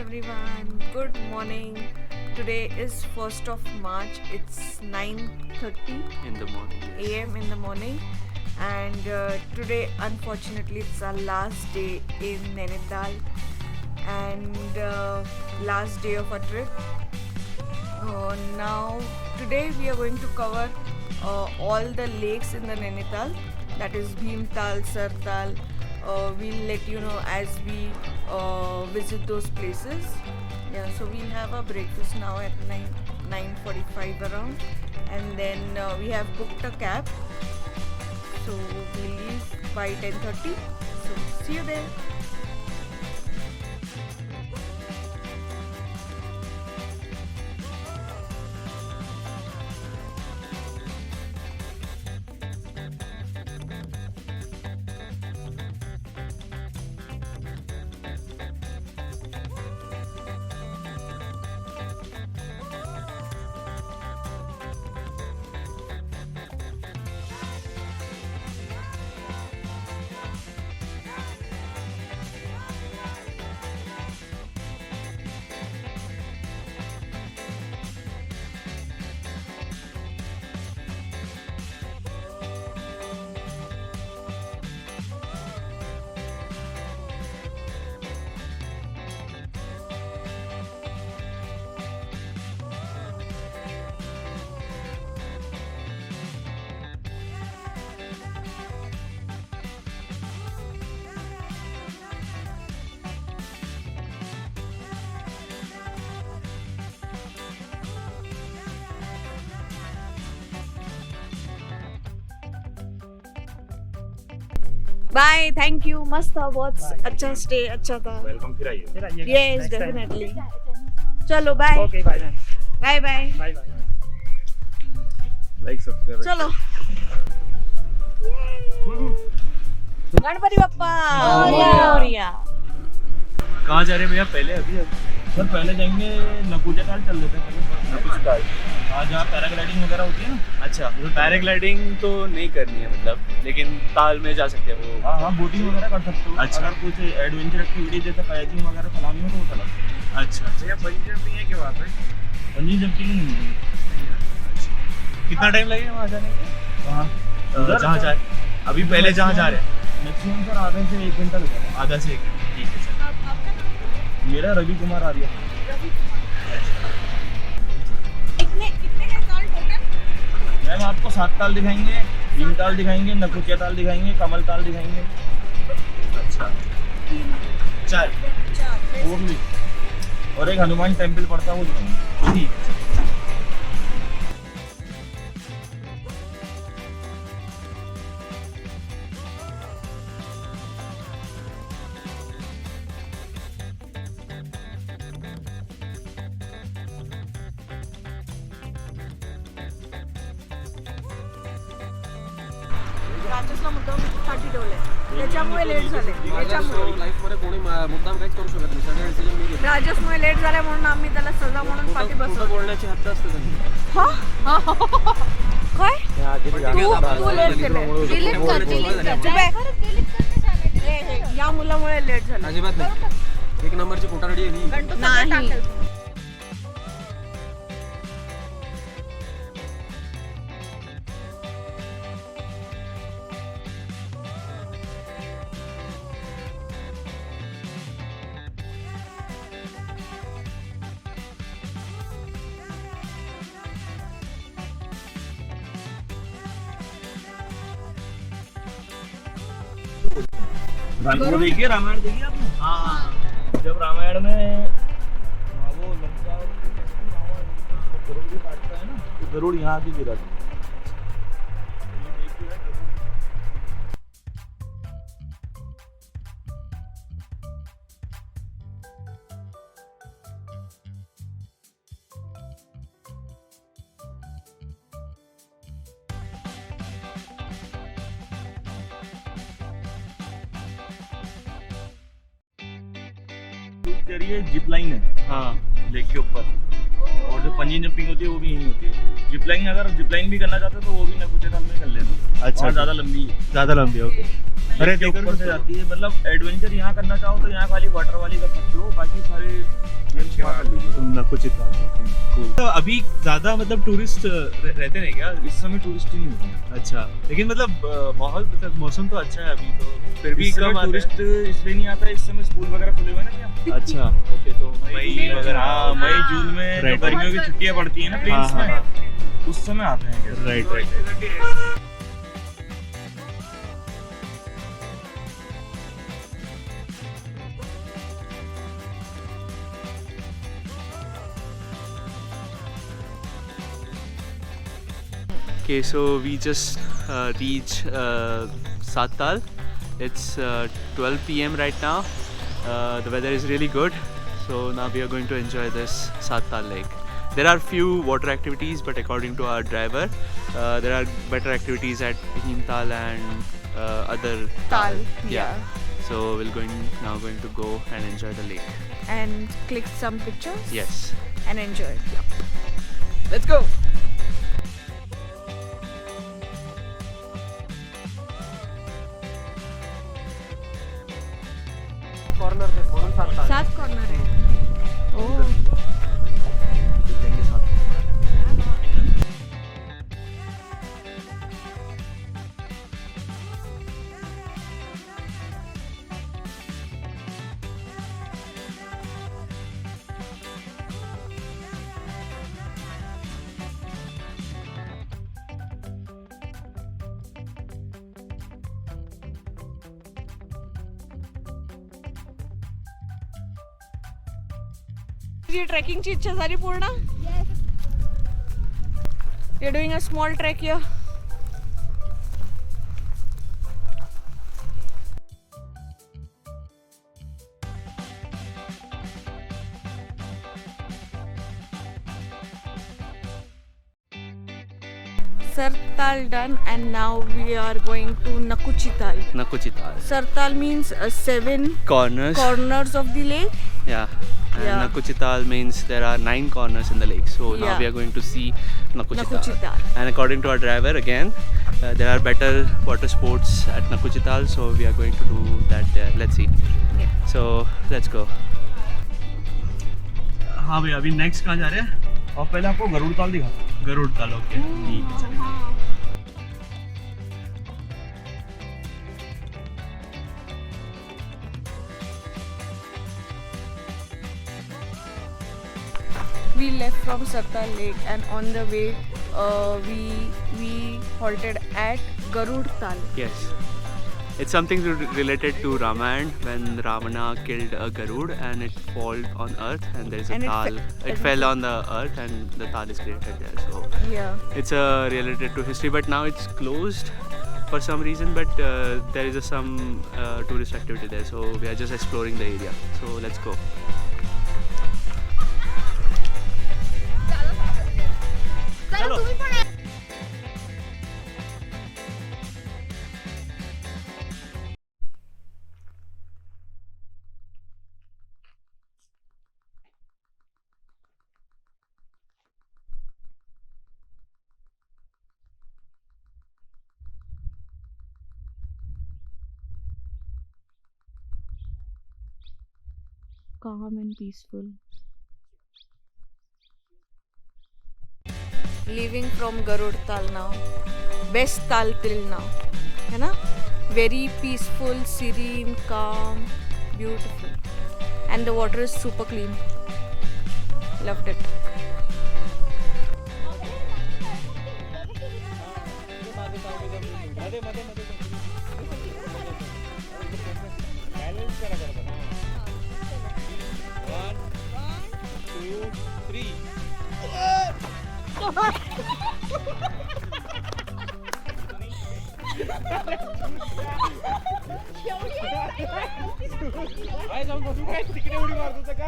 everyone, good morning. Today is 1st of March. It's 9:30 in the morning. a.m. in the morning, and today unfortunately it's our last day in Nainital and last day of our trip. Now today we are going to cover all the lakes in the Nainital, that is Bhimtal, Sartal. We'll let you know as we visit those places. Yeah, so we'll have a breakfast now at 9:45 around, and then we have booked a cab, so we'll leave by 10:30. So see you there. Bye, thank you, मस्त था, बहुत अच्छा stay, अच्छा था। Welcome, फिर आइए। Yes, definitely. चलो bye. Okay, bye bye bye bye bye. Like subscribe. चलो, गणपति बप्पा मोरया। कहाँ जा रहे हैं भैया? पहले अभी सर पहले जाएंगे नकुचा ताल, चल लेते हैं नकुचा ताल। हाँ, जहाँ पैराग्लाइडिंग वगैरह होती है ना। अच्छा, पैराग्लाइडिंग तो नहीं करनी है मतलब, लेकिन ताल में जा सकते हैं वो। हाँ, बोटिंग वगैरह कर सकते हो। अच्छा। अगर कुछ एडवेंचर एक्टिविटी जैसे कायाकिंग वगैरह चलानी हो तो वो चला सकते हो। अच्छा, भैया बंजी जंपिंग है क्या वहाँ पे? बंजी जंपिंग नहीं है। कितना टाइम लगेगा वहाँ जाने में? वहाँ जहाँ जा रहे अभी, पहले जहाँ जा रहे हैं? मैक्सिमम सर आधे से 1 घंटा लगेगा। आधा से 1 घंटा। ठीक है सर। मेरा रवि कुमार आर्य। कितने हैं ताल टोटल? मैम आपको 7 ताल दिखाएंगे, भीमताल दिखाएंगे, नकुचा ताल दिखाएंगे, कमल ताल दिखाएंगे। अच्छा, 4 ओरली और एक हनुमान टेम्पल पड़ता है वो दिखाएंगे। ठीक है। राजेशला मुद्दाम साठी ठेवले, त्याच्यामुळे लेट झाले। लाईफमध्ये कोणी मुद्दाम काहीच करू शकत नाही, सगळे डिसिजन मी घेतो। राजेशमुळे लेट झाले म्हणून आम्ही त्याला सजा म्हणून पाठी खोटं बसवलं। बोलण्याची हद्द असते त्यांची। काय तू लेट केले? या मुलामुळे लेट झालं। अजिबात नाही, 1 नंबरची खोटारडी आहे ही। नाही, वो देखिए, रामायण देखिए आपने? हाँ, जब रामायण में वो लंका गरुड़ भी काटता है ना, तो गरुड़ यहाँ आके गिरा था। जरिए जिप लाइन है। हाँ, लेक के ऊपर, और जो पंजी जंपिंग होती है वो भी यहीं होती है। जिप लाइन अगर जिप लाइन भी करना चाहते हो तो वो भी नकुचा ताल में कर लेना। अच्छा, और ज़्यादा लंबी है। ज़्यादा लंबी, ओके। अरे के ऊपर से जाती है, मतलब एडवेंचर यहाँ करना चाहो तो यहाँ खाली वाटर वाली कर सकते हो, बाकी सारे गेम्स वहाँ कर लीजिए। तो अभी ज्यादा मतलब टूरिस्ट रहते नहीं क्या? इस समय टूरिस्ट ही नहीं होते। अच्छा, लेकिन मतलब माहौल मतलब मौसम तो अच्छा है अभी, तो फिर भी इस समय कम टूरिस्ट इसलिए नहीं आता है, इस समय स्कूल वगैरह खुले हुए हैं ना क्या। अच्छा, ओके, तो मई वगैरह। हाँ, मई जून में जो Right. गर्मियों की छुट्टियां पड़ती है ना प्लेन्स हाँ, में, उस समय आते हैं। Right. Okay, so we just reached Satal. It's 12 p.m. right now. The weather is really good, so now we are going to enjoy this Satal lake. There are few water activities, but according to our driver, there are better activities at Nainital and other Tal, Yeah. So we're now going to go and enjoy the lake. And click some pictures. Yes. And enjoy. Let's go. Corner पे म्हणून सांगतात 7 corner है। ओह, तुझी ट्रेकिंगची इच्छा झाली पूर्ण? You're doing a small trek here. Sartal done, and now we are going to Nakuchital. Nakuchital. Sartal means 7 corners of the lake. Yeah. And Yeah. Nakuchital means there are 9 corners in the lake. So now Yeah. we are going to see Nakuchital. Nakuchital. And according to our driver, again, there are better water sports at Nakuchital. So we are going to do that there. Let's see. Yeah. So let's go. हाँ भैया, अभी next कहाँ जा रहे हैं? और पहले आपको गरुड़ ताल दिखाता हूँ। गरुड़ ताल, ओके। ठीक है, चलिए। We left from Sartal Lake, and on the way we halted at Garud Tal. Yes. It's something related to Ramayana, when Ravana killed a Garud and it fell on earth, and there is a And tal. It fell on the earth and the tal is created there. So Yeah. it's related to history, but now it's closed for some reason. But there is some tourist activity there, so we are just exploring the area. So let's go. Calm and peaceful. Leaving from Garud Tal now. Best Tal till now. है ना? Very peaceful, serene, calm, beautiful. And the water is super clean. Loved it. काय जाऊन बसू काय तिकडे उडी मारतो का?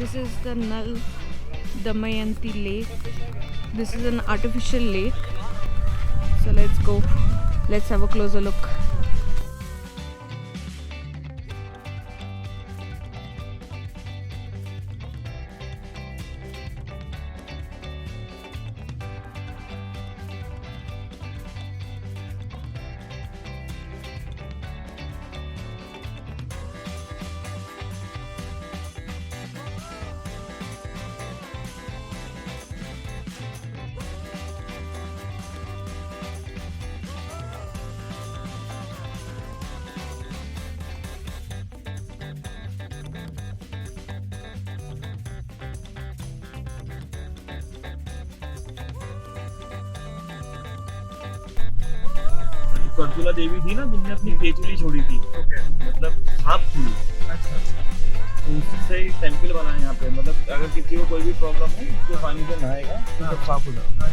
This is the Nal Damayanti lake. This is an artificial lake. So let's go. Let's have a closer look. कर्जुला देवी थी ना जिनने अपनी केचुली छोड़ी थी, मतलब साफ थी, तो उससे टेम्पल बना है यहाँ पे। मतलब अगर किसी को कोई भी प्रॉब्लम है तो पानी से नहाएगा तो सब साफ हो जाएगा।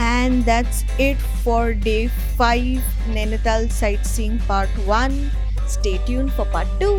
And that's it for day 5 Nainital Sightseeing part 1. Stay tuned for part 2.